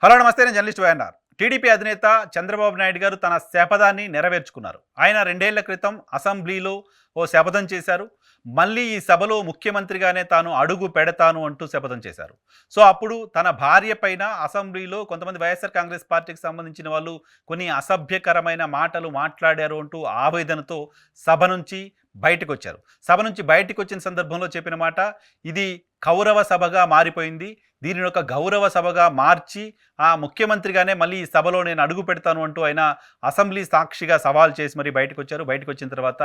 Hello నమస్తే, నేను journalist YNR. TDP అధినేత చంద్రబాబు నాయుడు గారు తన శపథాన్ని నెరవేర్చుకున్నారు. ఆయన 2 ఏళ్ల క్రితం అసెంబ్లీలో ఓ శపథం చేశారు. మళ్ళీ ఈ సభలో ముఖ్యమంత్రిగానే తాను అడుగు పెడతాను అంటూ శపథం చేశారు. సో అప్పుడు తన భార్య పైన అసెంబ్లీలో కొంతమంది వైఎస్ఆర్ కాంగ్రెస్ పార్టీకి సంబంధించిన వాళ్ళు కొన్ని అసభ్యకరమైన మాటలు మాట్లాడారు అంటూ ఆవేదనతో సభ నుంచి బయటకొచ్చారు. సభ నుంచి బయటకొచ్చిన సందర్భంలో చెప్పిన మాట, ఇది కౌరవ సభగా మారిపోయింది. దీనిని ఒక గౌరవ సభగా మార్చి ఆ ముఖ్యమంత్రిగానే మళ్ళీ ఈ సభలో నేను అడుగు పెడతాను అంటూ ఆయన అసెంబ్లీ సాక్షిగా సవాల్ చేసి మరీ బయటకొచ్చారు. బయటకొచ్చిన తర్వాత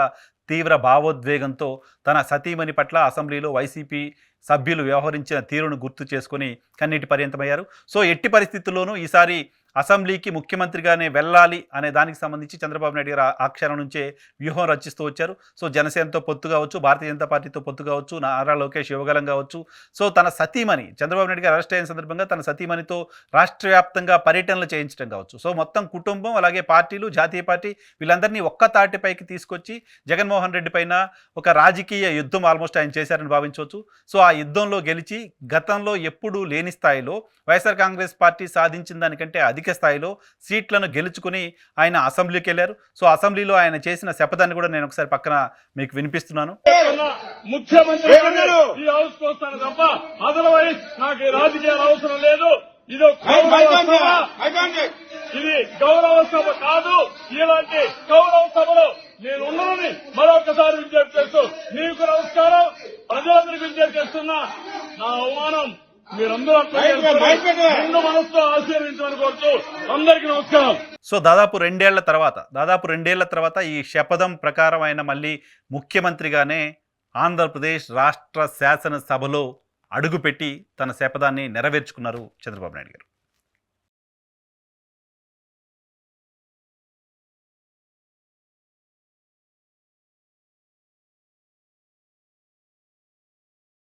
తీవ్ర భావోద్వేగంతో తన సతీమణి పట్ల అసెంబ్లీలో వైసీపీ సభ్యులు వ్యవహరించిన తీరును గుర్తు చేసుకొని కన్నీటి పర్యంతమయ్యారు. సో ఎట్టి పరిస్థితుల్లోనూ ఈసారి అసెంబ్లీకి ముఖ్యమంత్రిగానే వెళ్ళాలి అనే దానికి సంబంధించి చంద్రబాబు నాయుడు గారు ఆ క్షణం నుంచే వ్యూహం రచిస్తూ వచ్చారు. సో జనసేనతో పొత్తు కావచ్చు, భారతీయ జనతా పార్టీతో పొత్తు కావచ్చు, నారా లోకేష్ యువగలం కావచ్చు. సో తన సతీమణి చంద్రబాబు నాయుడు గారు అరెస్ట్ అయిన సందర్భంగా తన సతీమణితో రాష్ట్ర వ్యాప్తంగా పర్యటనలు చేయించడం కావచ్చు. సో మొత్తం కుటుంబం, అలాగే పార్టీలు, జాతీయ పార్టీ వీళ్ళందరినీ ఒక్క తాటిపైకి తీసుకొచ్చి జగన్మోహన్ రెడ్డి పైన ఒక రాజకీయ యుద్ధం ఆల్మోస్ట్ ఆయన చేశారని భావించవచ్చు. సో ఆ యుద్ధంలో గెలిచి గతంలో ఎప్పుడూ లేని స్థాయిలో వైఎస్ఆర్ కాంగ్రెస్ పార్టీ సాధించిన దానికంటే అధిక స్థాయిలో సీట్లను గెలుచుకుని ఆయన అసెంబ్లీకి వెళ్ళారు. సో అసెంబ్లీలో ఆయన చేసిన శపథాన్ని కూడా నేను ఒకసారి పక్కన మీకు వినిపిస్తున్నాను. ముఖ్యమంత్రి ఈ హౌస్ వస్తాను తప్ప అదర్వైజ్ నాకు రాజకీయాల అవసరం లేదు. ఇది గౌరవ సభ కాదు. ఇలాంటి గౌరవ సభలో నేను ఉన్నానని మరొకసారి విజ్ఞప్తి చేస్తూ మీకు నమస్కారం, ప్రజలందరికీ విజ్ఞప్తి చేస్తున్నా. నా అవమానం మీరందరూ రెండు మనసుతో ఆశీర్వించమని కోరుతూ అందరికీ నమస్కారం. సో దాదాపు రెండేళ్ల తర్వాత ఈ శపథం ప్రకారం ఆయన మళ్ళీ ముఖ్యమంత్రిగానే ఆంధ్రప్రదేశ్ రాష్ట్ర శాసనసభలో అడుగుపెట్టి తన శపథాన్ని నెరవేర్చుకున్నారు చంద్రబాబు నాయుడు గారు.